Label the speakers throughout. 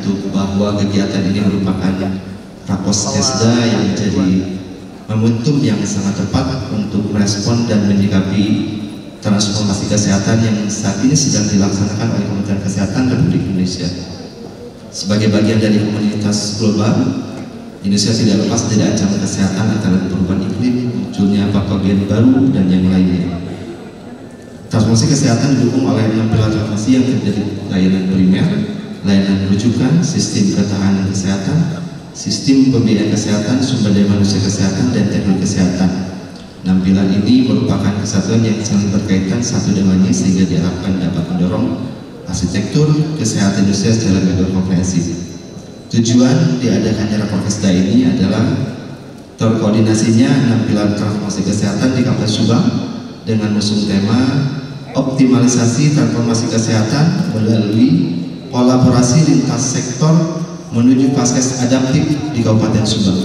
Speaker 1: untuk bahwa kegiatan ini merupakan Rapos Esda yang menjadi momentum yang sangat tepat untuk merespon dan menyikapi transformasi kesehatan yang saat ini sedang dilaksanakan oleh Kementerian Kesehatan Republik Indonesia. Sebagai bagian dari komunitas global, Indonesia tidak lepas dari ancaman kesehatan antara perubahan iklim, munculnya patogen baru, dan yang lainnya. Transformasi kesehatan didukung oleh 6 pilar transformasi yang terjadi: layanan primer, layanan rujukan, sistem ketahanan kesehatan, sistem pembiayaan kesehatan, sumber daya manusia kesehatan, dan teknologi kesehatan. 6 pilar ini merupakan kesatuan yang saling berkaitan satu dengan lainnya sehingga diharapkan dapat mendorong arsitektur kesehatan Indonesia secara lebih komprehensif. Tujuan diadakannya Rapor Esda ini adalah terkoordinasinya 6 pilar transformasi kesehatan di Kabupaten Subang dengan mengusung tema optimalisasi transformasi kesehatan melalui kolaborasi lintas sektor menuju Vaskes adaptif di Kabupaten Subang.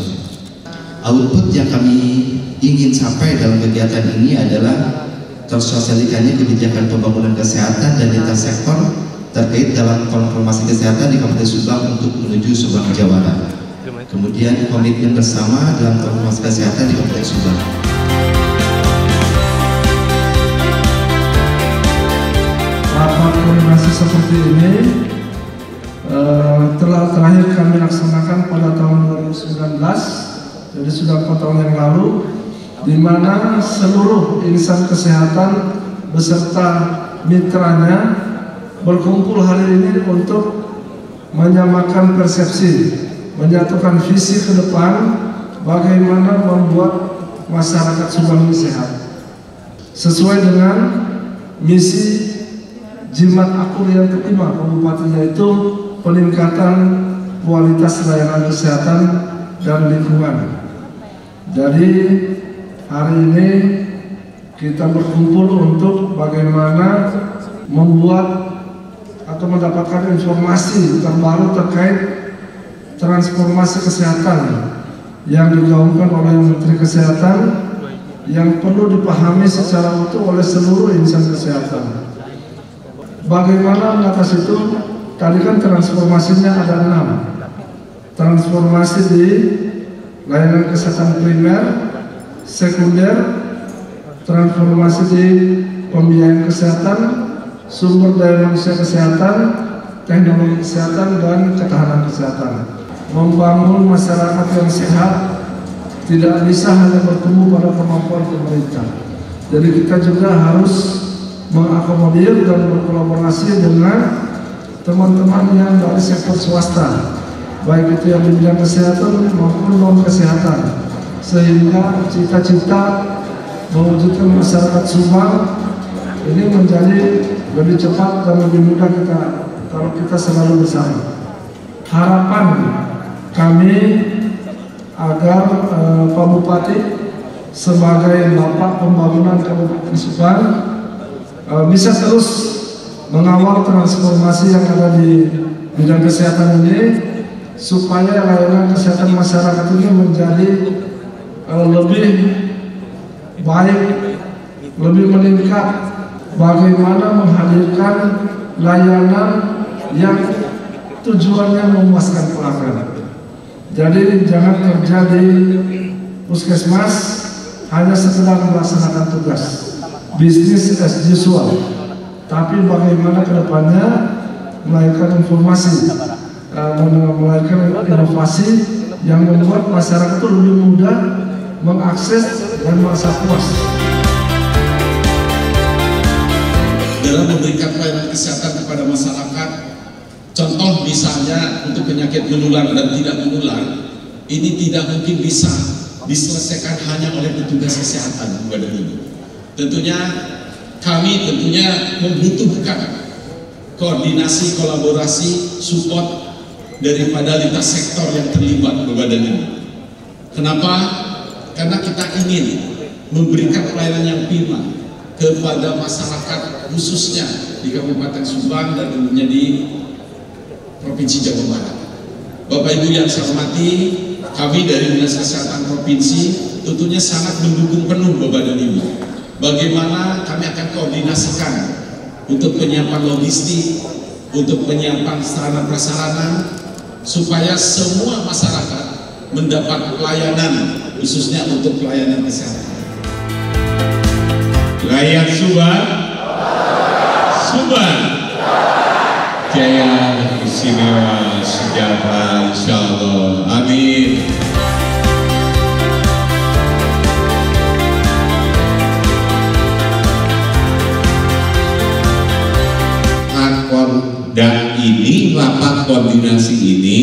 Speaker 1: Output yang kami ingin sampai dalam kegiatan ini adalah tersosialisasikannya kebijakan pembangunan kesehatan dan lintas sektor terkait dalam transformasi kesehatan di Kabupaten Subang untuk menuju Subang Jawara. Kemudian komitmen bersama dalam transformasi kesehatan di Kabupaten Subang.
Speaker 2: Rapat koordinasi seperti ini telah terakhir kami laksanakan pada tahun 2019, jadi sudah 4 tahun yang lalu, di mana seluruh insan kesehatan beserta mitranya berkumpul hari ini untuk menyamakan persepsi, menyatukan visi ke depan bagaimana membuat masyarakat Subang ini sehat sesuai dengan misi Jimat Akur yang kelima kabupaten, yaitu peningkatan kualitas layanan kesehatan dan lingkungan. Jadi hari ini kita berkumpul untuk bagaimana membuat atau mendapatkan informasi terbaru terkait transformasi kesehatan yang digaungkan oleh Menteri Kesehatan yang perlu dipahami secara utuh oleh seluruh insan kesehatan. Bagaimana mengatasi itu? Tadi kan transformasinya ada 6. Transformasi di layanan kesehatan primer, sekunder, transformasi di pembiayaan kesehatan, sumber daya manusia kesehatan, teknologi kesehatan, dan ketahanan kesehatan. Membangun masyarakat yang sehat tidak bisa hanya bertumbuh pada kemampuan pemerintah. Jadi kita juga harus mengakomodir dan berkolaborasi dengan teman-teman yang dari sektor swasta, baik itu yang di bidang kesehatan maupun non kesehatan, sehingga cita-cita mewujudkan masyarakat Subang ini menjadi lebih cepat dan lebih mudah kita kalau kita selalu bersama. Harapan kami agar Pak Bupati sebagai Bapak Pembangunan Kabupaten Subang bisa terus mengawal transformasi yang ada di bidang kesehatan ini supaya layanan kesehatan masyarakat ini menjadi lebih baik, lebih meningkat. Bagaimana menghadirkan layanan yang tujuannya memuaskan pelanggan. Jadi jangan kerja di puskesmas hanya sekedar melaksanakan tugas, bisnis as usual, tapi bagaimana kedepannya melahirkan informasi, melahirkan inovasi yang membuat masyarakat itu lebih mudah mengakses dan merasa puas.
Speaker 3: Dalam memberikan pelayanan kesehatan kepada masyarakat, contoh misalnya untuk penyakit menular dan tidak menular, ini tidak mungkin bisa diselesaikan hanya oleh petugas kesehatan pada ini. Tentunya kami membutuhkan koordinasi, kolaborasi, support daripada lintas sektor yang terlibat di badan ini. Kenapa? Karena kita ingin memberikan pelayanan yang prima kepada masyarakat, khususnya di Kabupaten Subang dan tentunya di Provinsi Jawa Barat. Bapak Ibu yang saya hormati, kami dari Dinas Kesehatan Provinsi tentunya sangat mendukung penuh badan ini. Bagaimana kami akan koordinasikan untuk penyiapan logistik, untuk penyiapan sarana prasarana, supaya semua masyarakat mendapat pelayanan, khususnya untuk pelayanan kesehatan. Rakyat Subang, Subang jaya, istimewa, sejahtera, insyaallah, amin. Dan ini rapat koordinasi ini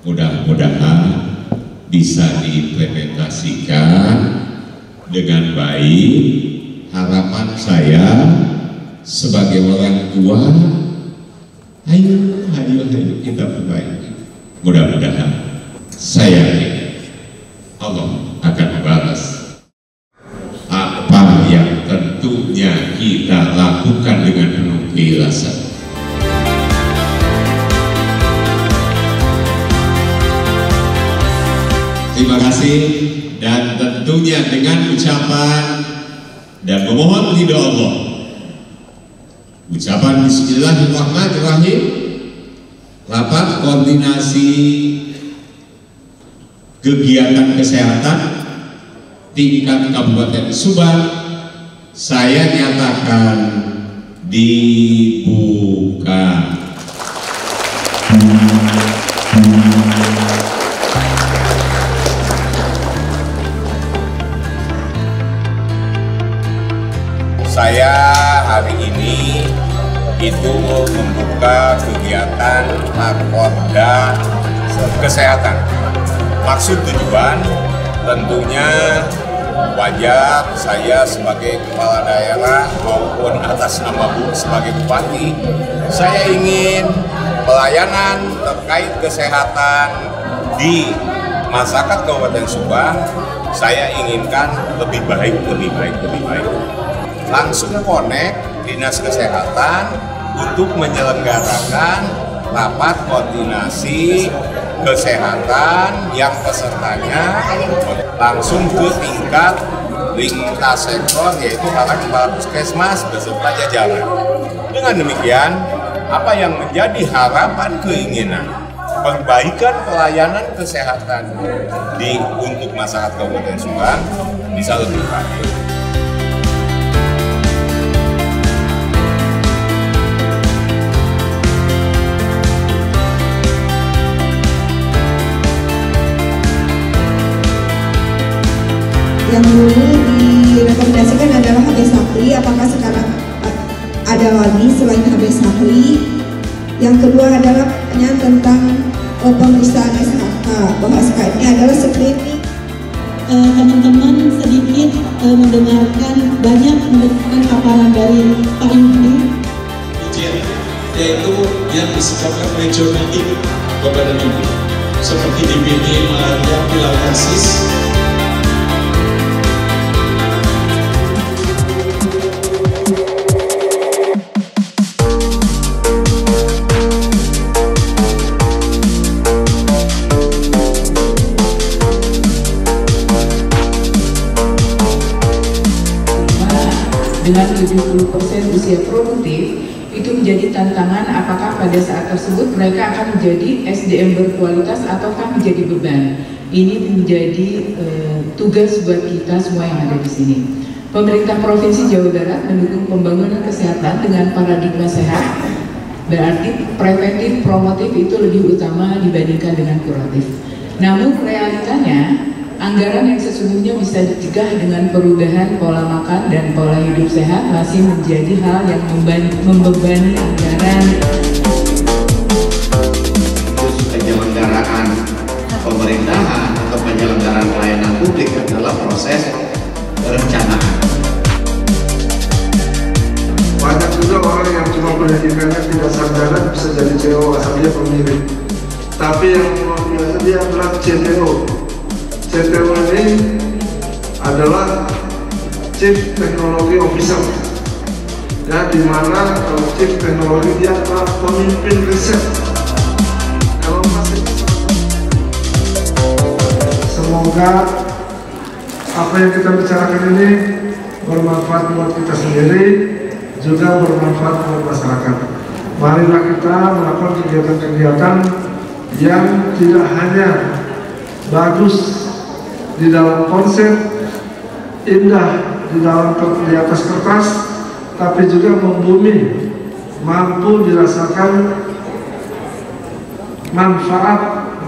Speaker 3: mudah-mudahan bisa diimplementasikan dengan baik. Harapan saya sebagai orang tua, ayo kita perbaiki. Mudah-mudahan saya Allah akan membalas apa yang tentunya kita lakukan dengan penuh keikhlasan. Terima kasih, dan tentunya dengan ucapan dan memohon ridho Allah, ucapan Bismillahirrahmanirrahim, rapat koordinasi kegiatan kesehatan tingkat Kabupaten Subang saya nyatakan dibuka.
Speaker 4: Saya hari ini itu membuka kegiatan Rakorda Kesehatan. Maksud tujuan tentunya wajar saya sebagai kepala daerah maupun atas nama Bu sebagai bupati, saya ingin pelayanan terkait kesehatan di masyarakat Kabupaten Subang saya inginkan lebih baik. Langsung connect Dinas Kesehatan untuk menyelenggarakan rapat koordinasi kesehatan yang pesertanya langsung ke tingkat lintas sektor, yaitu para kepala puskesmas beserta jajaran. Dengan demikian, apa yang menjadi harapan keinginan perbaikan pelayanan kesehatan untuk masyarakat Kabupaten Subang bisa lebih baik.
Speaker 5: Yang dulu direkomendasikan adalah HB Sakli, apakah sekarang ada lagi selain HB Sakli? Yang kedua adalah pertanyaan tentang pemeriksaan SHK, bahwa SHK ini adalah screening.
Speaker 6: Teman-teman sedikit banyak mendengarkan paparan dari Pak Yudi,
Speaker 3: yaitu yang disebabkan oleh genetik kepada ibu, seperti DBD, malaria, bilharzius.
Speaker 7: Dengan 70% usia produktif, itu menjadi tantangan apakah pada saat tersebut mereka akan menjadi SDM berkualitas ataukah menjadi beban. Ini menjadi tugas buat kita semua yang ada di sini. Pemerintah Provinsi Jawa Barat mendukung pembangunan kesehatan dengan paradigma sehat, berarti preventif promotif itu lebih utama dibandingkan dengan kuratif. Namun realitanya, anggaran yang sesungguhnya bisa dicegah dengan perubahan pola makan dan pola hidup sehat masih menjadi hal yang membebani anggaran.
Speaker 1: Penyelenggaraan pemerintahan atau penyelenggaraan pelayanan publik adalah proses perencanaan.
Speaker 2: Banyak juga orang yang cuma pendidikannya tidak sarjana bisa jadi CEO asalnya pemilik. Tapi yang biasa dia adalah CTO. CTO ini adalah Chief Technology Officer, ya, di mana Chief Technology dia adalah pemimpin riset. Kalau masih semoga apa yang kita bicarakan ini bermanfaat buat kita sendiri, juga bermanfaat buat masyarakat. marilah kita melakukan kegiatan-kegiatan yang tidak hanya bagus di dalam konsep, indah di atas kertas, tapi juga membumi, mampu dirasakan manfaat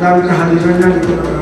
Speaker 2: dan kehadirannya di tengah